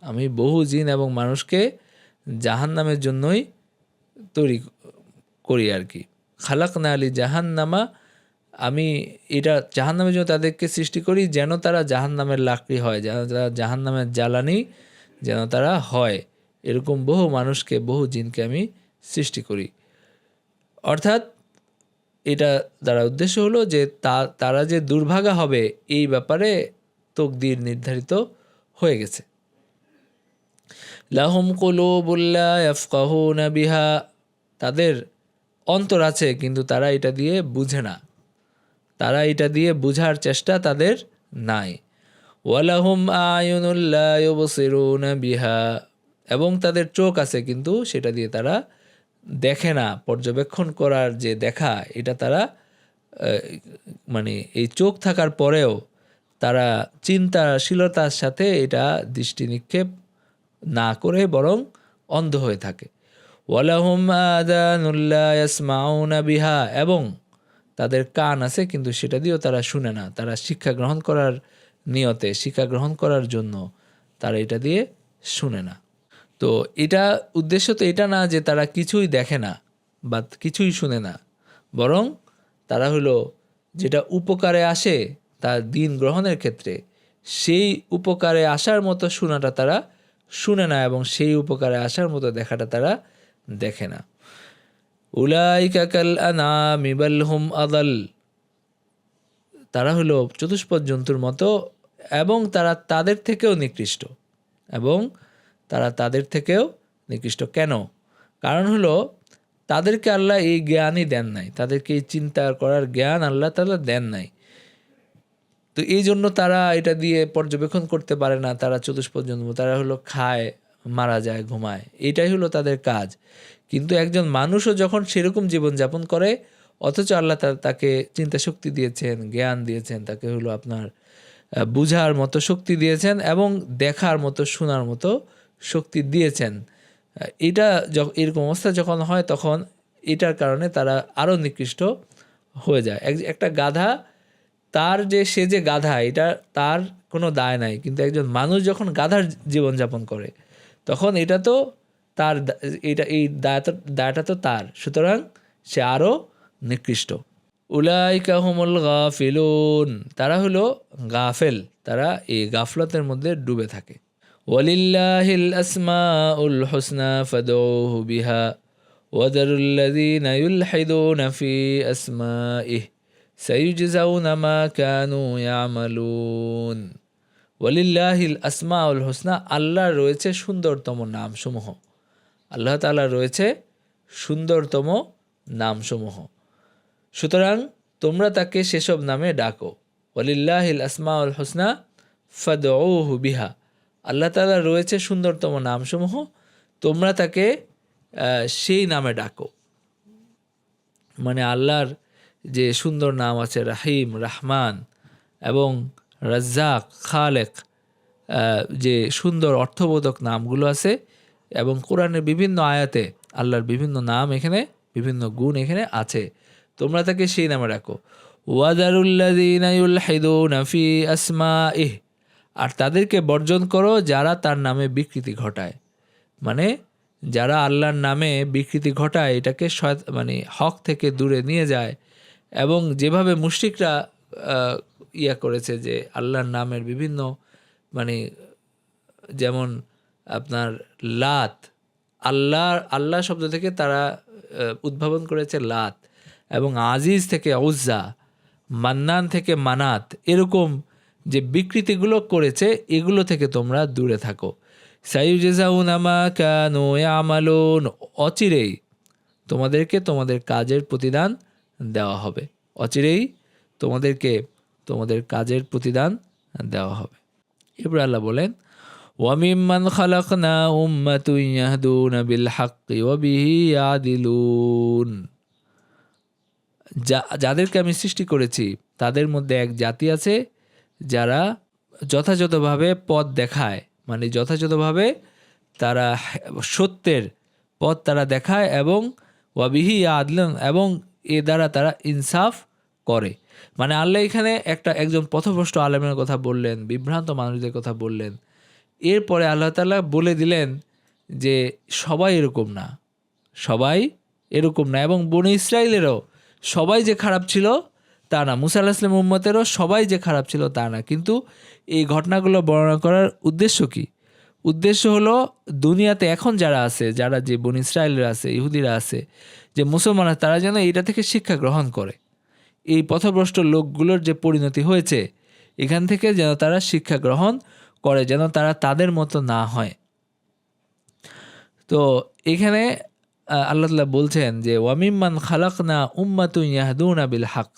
আমি বহু জিন এবং মানুষকে জাহান্নামের জন্যই তৈরি করি আর কি। খালাকনা লি জাহান্নামা, আমি এটা জাহান্নামের জন্য তাদেরকে সৃষ্টি করি যেন তারা জাহান্নামের লাকড়ি হয়, যেন তারা জাহান্নামের জ্বালানি যেন তারা হয়, এরকম বহু মানুষকে, বহু জিনকে আমি সৃষ্টি করি। অর্থাৎ এটা দ্বারা উদ্দেশ্য হলো যে তারা যে দুর্ভাগা হবে এই ব্যাপারে তকদির নির্ধারিত হয়ে গেছে। লাহুম কুলুবুন লা ইয়াফকাহুনা বিহা, তাদের অন্তর আছে কিন্তু তারা এটা দিয়ে বুঝে না, তারা এটা দিয়ে বুঝার চেষ্টা তাদের নাই। ওয়ালাহুম আ'য়ুনুন লা ইউবসিরুনা বিহা, এবং তাদের চোখ আছে কিন্তু সেটা দিয়ে তারা দেখে না। পর্যবেক্ষণ করার যে দেখা, এটা তারা মানে এই চোখ থাকার পরেও তারা চিন্তাশীলতার সাথে এটা দৃষ্টি নিক্ষেপ না করে বরং অন্ধ হয়ে থাকে। ওয়ালাহুম আযানুন লা ইয়াসমাউনা বিহা, এবং তাদের কান আছে কিন্তু সেটা দিয়েও তারা শুনে না। তারা শিক্ষা গ্রহণ করার নিয়তে, শিক্ষা গ্রহণ করার জন্য তারা এটা দিয়ে শুনে না। তো এটা উদ্দেশ্য তো এটা না যে তারা কিছুই দেখে না বা কিছুই শুনে না, বরং তারা হলো যেটা উপকারে আসে তার দিন গ্রহণের ক্ষেত্রে, সেই উপকারে আসার মতো শোনাটা তারা শুনে না এবং সেই উপকারে আসার মতো দেখাটা তারা দেখে না। উলাইকা কাল আনামি বাল হুম আদাল, তারা হলো চতুষ্পদ জন্তুর মতো এবং তারা তাদের থেকেও নিকৃষ্ট, এবং তারা তাদের থেকেও নিকৃষ্ট। কেন? কারণ হলো তাদেরকে আল্লাহ এই জ্ঞানই দেন নাই, তাদেরকে এই চিন্তা করার জ্ঞান আল্লাহ তাআলা দেন নাই। তো এই জন্য তারা এটা দিয়ে পর্যবেক্ষণ করতে পারে না। তারা চতুষ্পদ জন্তু, তারা হলো খায়, মারা যায়, ঘুমায়, এটাই হলো তাদের কাজ। কিন্তু একজন মানুষও যখন সেরকম জীবনযাপন করে, অথচ আল্লাহ তাকে চিন্তা শক্তি দিয়েছেন, জ্ঞান দিয়েছেন, তাকে হলো আপনার বুঝার মতো শক্তি দিয়েছেন এবং দেখার মতো, শোনার মতো শক্তি দিয়েছেন। এটা এরকম অবস্থা যখন হয়, তখন এটার কারণে তারা আরও নিকৃষ্ট হয়ে যায়। একটা গাধা, তার সে যে গাধা, এটা তার কোনো দায় নাই, কিন্তু একজন মানুষ যখন গাধার জীবনযাপন করে, তখন এটা তো তার, এই দায়টা তো তার, সুতরাং সে আরও নিকৃষ্ট। উলাইকা হুমুল গাফিলুন, তারা হলো গাফেল, তারা এই গাফলতের মধ্যে ডুবে থাকে। ওয়ালিল্লাহিল আসমাউল হুসনা ফাদউহু বিহা ওয়াদারুল্লাযীনা ইউলহিদুনা ফি আসমাইহি সাইয়ুজজাউনা মা কানু ইয়ামালুন। ওয়ালিল্লাহিল আসমাউল হুসনা, আল্লাহর রয়েছে সুন্দরতম নামসমূহ। আল্লাহ তাআলা রয়েছে সুন্দরতম নামসমূহ, সুতরাং তোমরা তাকে সেসব নামে ডাকো। ওয়ালিল্লাহিল আসমাউল হুসনা ফাদউহু বিহা, আল্লাহ তাআলা রয়েছে সুন্দরতম নামসমূহ, তোমরা তাকে সেই নামে ডাকো। মানে আল্লাহর যে সুন্দর নাম আছে, রাহিম, রহমান এবং রাজ্জাক, খালেক, যে সুন্দর অর্থবোধক নামগুলো আছে, এবং কোরআনের বিভিন্ন আয়াতে আল্লাহর বিভিন্ন নাম, এখানে বিভিন্ন গুণ এখানে আছে, তোমরা তাকে সেই নামে রাখো। ওয়াদারুল্লাযীনা ইউলহিদুনা ফি আসমাইহি, আর তাদেরকে বর্জন করো যারা তার নামে বিকৃতি ঘটায়। মানে যারা আল্লাহর নামে বিকৃতি ঘটায়, এটাকে মানে হক থেকে দূরে নিয়ে যায়, এবং যেভাবে মুশরিকরা করেছে যে আল্লাহর নামের বিভিন্ন, মানে যেমন আপনার লাত, আল্লাহ শব্দ থেকে তারা উদ্ভাবন করেছে লাত, এবং আজিজ থেকে উজ্জা, মান্নান থেকে মানাত, এরকম যে বিকৃতিগুলো করেছে, এগুলো থেকে তোমরা দূরে থাকো। সাইয়ুজজাউনা মা কানু ইয়ামালুন, অচিরেই তোমাদেরকে তোমাদের কাজের প্রতিদান দেওয়া হবে। অচিরেই তোমাদেরকে তোমাদের কাজের প্রতিদান দেওয়া হবে। এরপর আল্লাহ বলেন, ওয়ামিম্মান খালাকনা উম্মাতুন ইয়াহদুনা বিল হাক্কি ওয়া বিহি ইয়াদিলুন, যাদেরকে আমি সৃষ্টি করেছি তাদের মধ্যে এক জাতি আছে যারা যথাযথভাবে পথ দেখায়, মানে যথাযথভাবে তারা সত্যের পথ তারা দেখায়, এবং ওয়াবিহি আদলন, এবং এ দ্বারা তারা ইনসাফ করে। মানে আল্লাহ এখানে একজন পথভ্রষ্ট আলেমের কথা বললেন, বিভ্রান্ত মানুষদের কথা বললেন, এরপরে আল্লাহ তাআলা বলে দিলেন যে সবাই এরকম না, সবাই এরকম না, এবং বনী ইসরাইলেরও সবাই যে খারাপ ছিল তা না, মুসা আলাইহিস সালামের উম্মতেরও সবাই যে খারাপ ছিল তা না। কিন্তু এই ঘটনাগুলো বর্ণনা করার উদ্দেশ্য কি? উদ্দেশ্য হলো দুনিয়াতে এখন যারা আছে, যারা যে বনী ইসরাইলরা আছে, ইহুদিরা আছে, যে মুসলমানরা, তারা যেন এটা থেকে শিক্ষা গ্রহণ করে। এই পথভ্রষ্ট লোকগুলোর যে পরিণতি হয়েছে, এখান থেকে যেন তারা শিক্ষা গ্রহণ করে, যেন তারা তাদের মতো না হয়। তো এখানে আল্লাহ তাআলা বলছেন যে ওয়ামিম্মান খালাকনা উম্মাতুন ইয়াহদুনা বিল হক,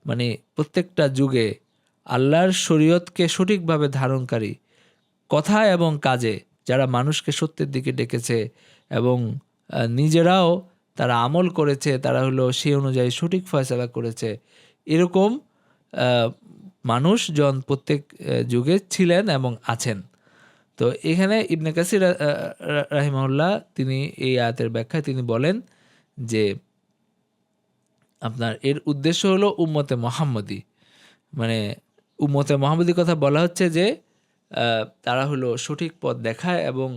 মানে প্রত্যেকটা যুগে আল্লাহর শরীয়তকে সঠিকভাবে ধারণকারী, কথা এবং কাজে যারা মানুষকে সত্যের দিকে ডেকেছে এবং নিজেরাও তারা আমল করেছে, তারা হলো সেই অনুযায়ী সঠিক ফয়সালা করেছে, এরকম মানুষজন প্রত্যেক যুগে ছিলেন এবং আছেন। তো এখানে ইবনে কাসির রাহিমাহুল্লাহ তিনি এই আয়াতের ব্যাখ্যায় তিনি বলেন যে আপনার এর উদ্দেশ্য হলো উম্মতে মুহাম্মদী, মানে উম্মতে মুহাম্মদীর কথা বলা হচ্ছে যে তারা হলো সঠিক পথ দেখায় এবং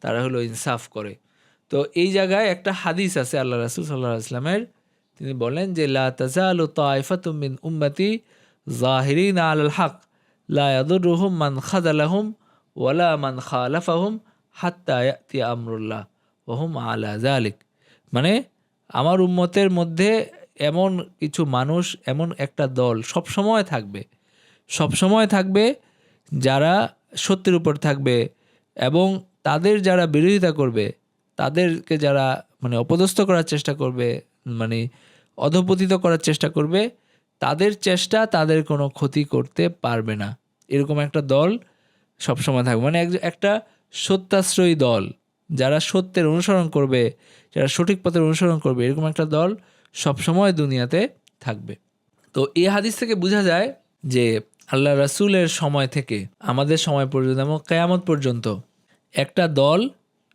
তারা হলো ইনসাফ করে। তো এই জায়গায় একটা হাদিস আছে আল্লাহ রাসূল সাল্লাল্লাহু আলাইহি ওয়াসাল্লামের, তিনি বলেন যে লা তাজালু তাইফাতুম মিন উম্মতি যাহিরিনা আলাল হক লা ইয়াদুরুহুম মান খাযালাহুম ওয়ালা মান খালাফাহুম হাত্তা ইয়াতি আমরুল্লাহ ওয়া হুম আলা যালিক। মানে আমার উম্মতের মধ্যে এমন কিছু মানুষ, এমন একটা দল সবসময় থাকবে যারা সত্যের উপর থাকবে, এবং তাদের যারা বিরোধিতা করবে, তাদেরকে যারা মানে অপদস্থ করার চেষ্টা করবে, মানে অধঃপতিত করার চেষ্টা করবে, তাদের চেষ্টা তাদের কোনো ক্ষতি করতে পারবে না। এরকম একটা দল সবসময় থাকবে, মানে একটা সত্যাশ্রয়ী দল, যারা সত্যের অনুসরণ করবে, যারা সঠিক পথের অনুসরণ করবে, এরকম একটা দল সবসময় দুনিয়াতে থাকবে। তো এই হাদিস থেকে বোঝা যায় যে আল্লাহ রাসূলের সময় থেকে আমাদের সময় পর্যন্ত এবং কিয়ামত পর্যন্ত একটা দল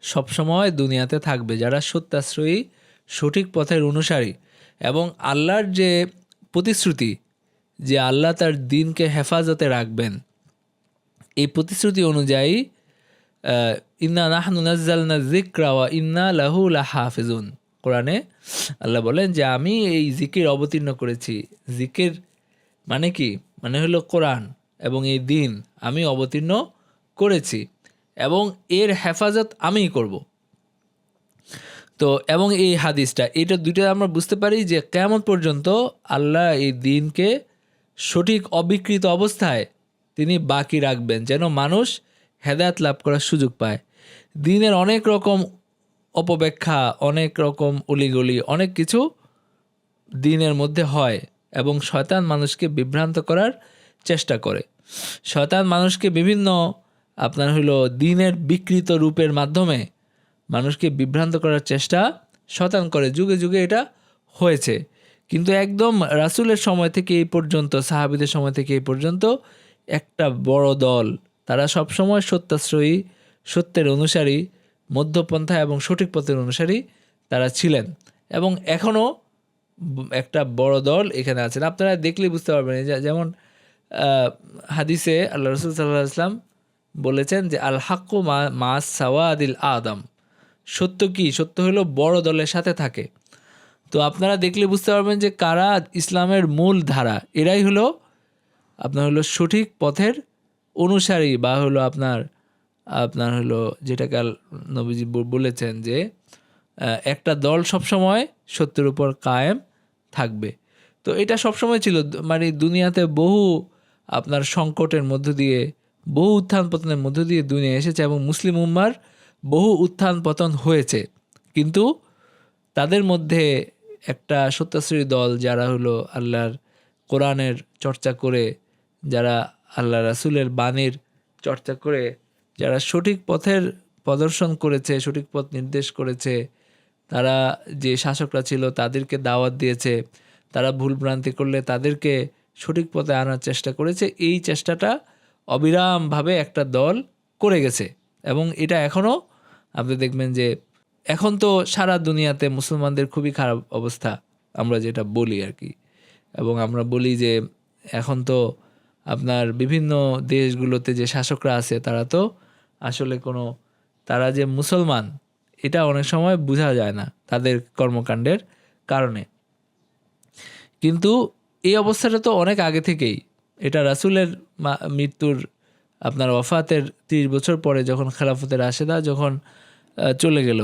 সবসময় দুনিয়াতে থাকবে যারা সত্যাশ্রয়ী, সঠিক পথের অনুসারী, এবং আল্লাহর যে প্রতিশ্রুতি যে আল্লাহ তার দ্বীনকে হেফাজতে রাখবেন, এই প্রতিশ্রুতি অনুযায়ী ইন্না নাহনু নাজ্জালনা যিকরা ওয়া ইন্না লাহু লাহাফিজুন, কোরআনে আল্লাহ বলেন যে আমি এই জিকির অবতীর্ণ করেছি। জিকির মানে কি? মানে হলো কোরআন এবং এই দ্বীন আমি অবতীর্ণ করেছি এবং এর হেফাজত আমিই করব। তো এবং এই হাদিসটা, এটা দুইটা আমরা বুঝতে পারি যে কিয়ামত পর্যন্ত আল্লাহ এই দ্বীনকে সঠিক অবিকৃত অবস্থায় তিনি বাকি রাখবেন, যেন মানুষ হেদায়েত লাভ করার সুযোগ পায়। দ্বীনের অনেক রকম অপব্যাখ্যা, অনেক রকম অলিগলি, অনেক কিছু দ্বীনের মধ্যে হয় এবং শয়তান মানুষকে বিভ্রান্ত করার চেষ্টা করে। শয়তান মানুষকে বিভিন্ন আপনার হলো দ্বীনের বিকৃত রূপের মাধ্যমে মানুষকে বিভ্রান্ত করার চেষ্টা শয়তান করে, যুগে যুগে এটা হয়েছে। কিন্তু একদম রাসূলের সময় থেকে এই পর্যন্ত, সাহাবীদের সময় থেকে এই পর্যন্ত একটা বড় দল, তারা সবসময় সত্যাশ্রয়ী, সত্যের অনুসারী, মধ্যপন্থা এবং সঠিক পথের অনুসারী তারা ছিলেন, এবং এখনও একটা বড় দল এখানে আছেন। আপনারা দেখলেই বুঝতে পারবেন, যেমন হাদিসে আল্লাহ রাসূল সাল্লাল্লাহু আলাইহি ওয়াসাল্লাম বলেছেন যে আল হাক্কু মা সাওয়াদিল আদম, সত্য কি? সত্য হলো বড় দলের সাথে থাকে। তো আপনারা দেখলে বুঝতে পারবেন যে কারা ইসলামের মূল ধারা, এরাই হলো আপনার হলো সঠিক পথের অনুসারী, বা হলো আপনার হলো যেটাকে নবীজি বলেছেন যে একটা দল সবসময় সত্যের উপর কায়েম থাকবে। তো এটা সবসময় ছিল, মানে দুনিয়াতে বহু আপনার সংকটের মধ্য দিয়ে, বহু উত্থান পতনের মধ্য দিয়ে দুনিয়া এসেছে এবং মুসলিম উম্মার বহু উত্থান পতন হয়েছে, কিন্তু তাদের মধ্যে একটা সত্যাশ্রয়ী দল যারা হলো আল্লাহর কোরআনের চর্চা করে, যারা আল্লাহ রাসূলের বাণীর চর্চা করে, যারা সঠিক পথের প্রদর্শন করেছে, সঠিক পথ নির্দেশ করেছে, তারা যে শাসকরা ছিল তাদেরকে দাওয়াত দিয়েছে, তারা ভুলভ্রান্তি করলে তাদেরকে সঠিক পথে আনার চেষ্টা করেছে, এই চেষ্টাটা অবিরামভাবে একটা দল করে গেছে। এবং এটা এখনও আপনি দেখবেন যে এখন তো সারা দুনিয়াতে মুসলমানদের খুবই খারাপ অবস্থা, আমরা যেটা বলি আর কি, এবং আমরা বলি যে এখন তো আপনার বিভিন্ন দেশগুলোতে যে শাসকরা আছে তারা তো আসলে তারা যে মুসলমান এটা অনেক সময় বোঝা যায় না তাদের কর্মকাণ্ডের কারণে। কিন্তু এই অবস্থাটা তো অনেক আগে থেকেই, এটা রাসূলের মৃত্যুর আপনার ওয়াফাতের 30 বছর পরে, যখন খেলাফতে রাশেদা যখন চলে গেল,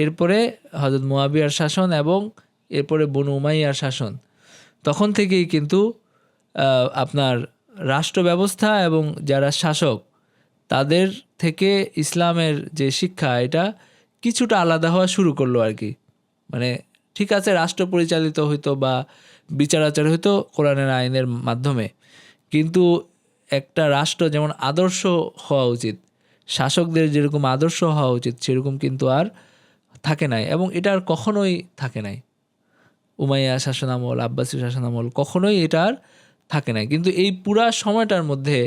এরপরে হযরত মুয়াবিয়ার শাসন এবং এরপরে বনু উমাইয়ার শাসন, তখন থেকেই কিন্তু আপনার রাষ্ট্র ব্যবস্থা এবং যারা শাসক তাদের থেকে ইসলামের যে শিক্ষা এটা কিছুটা আলাদা হওয়া শুরু করলো আর কি। মানে ঠিক আছে, রাষ্ট্র পরিচালিত হইতো বা বিচারাচার হইতো কোরআনের আইনের মাধ্যমে, কিন্তু একটা রাষ্ট্র যেমন আদর্শ হওয়া উচিত, শাসকদের যেরকম আদর্শ হওয়া উচিত সেরকম কিন্তু আর থাকে নাই, এবং এটা আর কখনোই থাকে নাই। উমাইয়া শাসনামল, আব্বাসী শাসনামল, কখনোই এটা আর থাকে নাই। কিন্তু এই পুরা সময়টার মধ্যে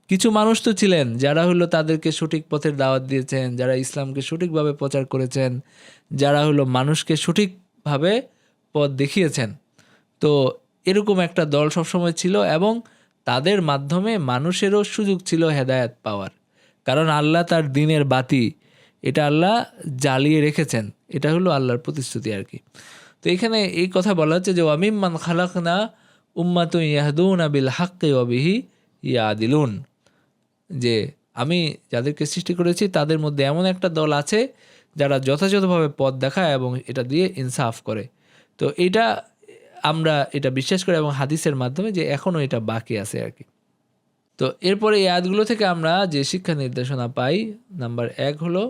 কিছু মানুষ তো ছিলেন যারা হলো তাদেরকে সঠিক পথের দাওয়াত দিয়েছেন, যারা ইসলামকে সঠিকভাবে প্রচার করেছেন, যারা হলো মানুষকে সঠিকভাবে পথ দেখিয়েছেন। তো এরকম একটা দল সবসময় ছিল, এবং তাদের মাধ্যমে মানুষেরও সুযোগ ছিল হেদায়েত পাওয়ার, কারণ আল্লাহ তার দ্বীনের বাতি এটা আল্লাহ জ্বালিয়ে রেখেছেন, এটা হলো আল্লাহর প্রতিশ্রুতি আর কি। তো এখানে এই কথা বলা হচ্ছে যে ওয়ামিম্মান খালাকনা উম্মাতুন ইয়াহদুনা বিল হাক্কি ওয়া বিহি ইয়াদিলুন, যে আমি যাদেরকে সৃষ্টি করেছি তাদের মধ্যে এমন একটা দল আছে যারা যথাযথভাবে পথ দেখায় এবং এটা দিয়ে ইনসাফ করে। তো এটা আমরা এটা বিশ্বাস করি এবং হাদিসের মাধ্যমে যে এখনও এটা বাকি আছে আর কি। তো এরপরে এই আয়াতগুলো থেকে আমরা যে শিক্ষা নির্দেশনা পাই, নাম্বার 1 হলো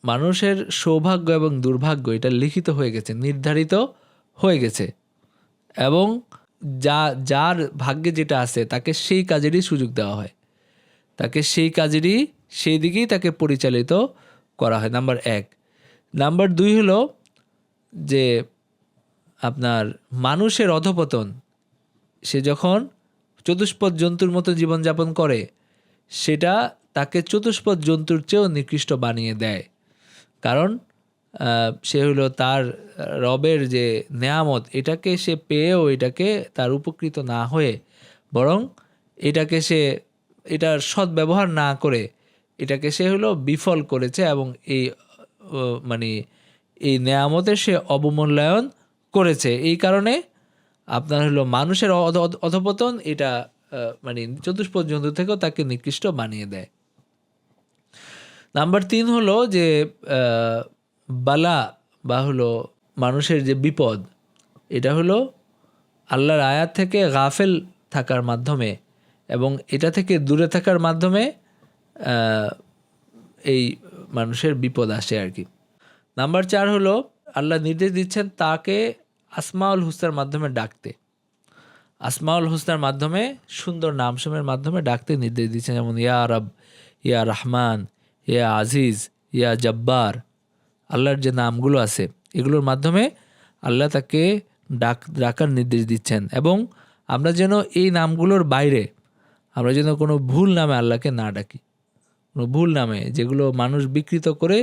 মানুষের সৌভাগ্য এবং দুর্ভাগ্য এটা লিখিত হয়ে গেছে, নির্ধারিত হয়ে গেছে, এবং যার ভাগ্যে যেটা আছে তাকে সেই কাজেরই সুযোগ দেওয়া হয়, তাকে সেই কাজেরই সেই দিকেই তাকে পরিচালিত করা হয়, নাম্বার 1। নাম্বার 2 হলো যে আপনার মানুষের অধঃপতন, সে যখন চতুষ্পদ জন্তুর মতো জীবনযাপন করে সেটা তাকে চতুষ্পদ জন্তুর চেয়েও নিকৃষ্ট বানিয়ে দেয়, কারণ সে হলো তার রবের যে নেয়ামত এটাকে সে পেয়েও এটাকে তার উপকৃত না হয়ে বরং এটাকে সে এটার সদ্ব্যবহার না করে এটাকে সে হলো বিফল করেছে এবং এই মানে এই নেয়ামতের সে অবমূল্যায়ন করেছে। এই কারণে আপনার হলো মানুষের অধঃপতন এটা মানে চতুষ্পদ জন্তু থেকেও তাকে নিকৃষ্ট বানিয়ে দেয়। নাম্বার 3 হলো যে বালা বা হলো মানুষের যে বিপদ, এটা হলো আল্লাহর আয়াত থেকে গাফেল থাকার মাধ্যমে এবং এটা থেকে দূরে থাকার মাধ্যমে এই মানুষের বিপদ আসে আর কি। নাম্বার 4 হলো আল্লাহ নির্দেশ দিচ্ছেন তাকে আসমাউল হুসনার মাধ্যমে ডাকতে, আসমাউল হুসনার মাধ্যমে সুন্দর নামসমূহের মাধ্যমে ডাকতে নির্দেশ দিচ্ছেন, যেমন ইয়া রব, ইয়া রহমান, ইয়া আজিজ, ইয়া জব্বার। আল্লাহর যে নামগুলো আছে এগুলোর মাধ্যমে আল্লাহ তাকে ডাকার নির্দেশ দিচ্ছেন, এবং আমরা যেন এই নামগুলোর বাইরে আমরা যেন কোনো ভুল নামে আল্লাহকে না ডাকি, কোনো ভুল নামে যেগুলো মানুষ বিকৃত করে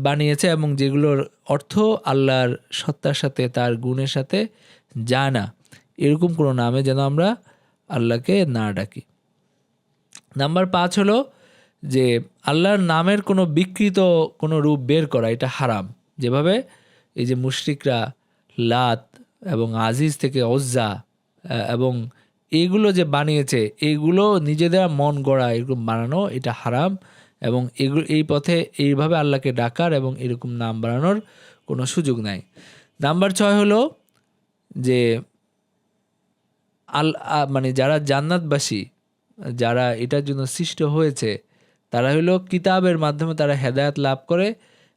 বানিয়েছে এবং যেগুলোর অর্থ আল্লাহর সত্তার সাথে তার গুণের সাথে যায় না, এরকম কোনো নামে যেন আমরা আল্লাহকে না ডাকি। নাম্বার 5 হলো যে আল্লাহর নামের কোনো বিকৃত কোনো রূপ বের করা, এটা হারাম। যেভাবে এই যে মুশরিকরা লাত এবং আজিজ থেকে ওজ্জা এবং এইগুলো যে বানিয়েছে, এইগুলো নিজেদের মন গড়া এরকম বানানো, এটা হারাম, এবং এগুলো এই পথে এইভাবে আল্লাহকে ডাকার এবং এরকম নাম বানানোর কোনো সুযোগ নাই। নাম্বার 6 হলো যে মানে যারা জান্নাতবাসী, যারা এটার জন্য সৃষ্ট হয়েছে, তারা হলো কিতাবের মাধ্যমে তারা হেদায়েত লাভ করে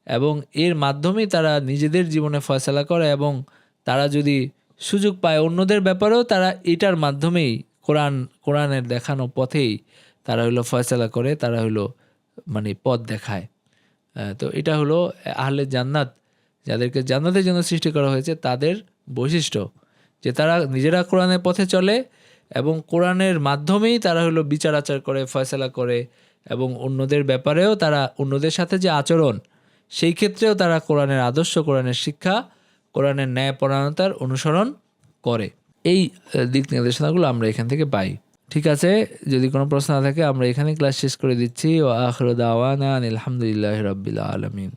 এবং এর মাধ্যমেই তারা নিজেদের জীবনে ফয়সালা করে, এবং তারা যদি সুযোগ পায় অন্যদের ব্যাপারেও তারা এটার মাধ্যমেই কোরআনের দেখানো পথেই তারা হলো ফয়সালা করে, তারা হলো মানে পথ দেখায়। তো এটা হলো আহলে জান্নাত, যাদেরকে জান্নাতের জন্য সৃষ্টি করা হয়েছে তাদের বৈশিষ্ট্য, যে তারা নিজেরা কোরআনের পথে চলে এবং কোরআনের মাধ্যমেই তারা হলো বিচার আচার করে, ফয়সালা করে, এবং অন্যদের ব্যাপারেও তারা অন্যদের সাথে যে আচরণ সেই ক্ষেত্রেও তারা কোরআনের আদর্শ, কোরআনের শিক্ষা, কোরআনের ন্যায়পরায়ণতার অনুসরণ করে। এই দিক নির্দেশনাগুলো আমরা এখান থেকে পাই। ঠিক আছে, যদি কোনো প্রশ্ন না থাকে আমরা এখানে ক্লাস শেষ করে দিচ্ছি। ওয়া আখিরু দাওয়ানা আনিল হামদুলিল্লাহি রাব্বিল আলামিন।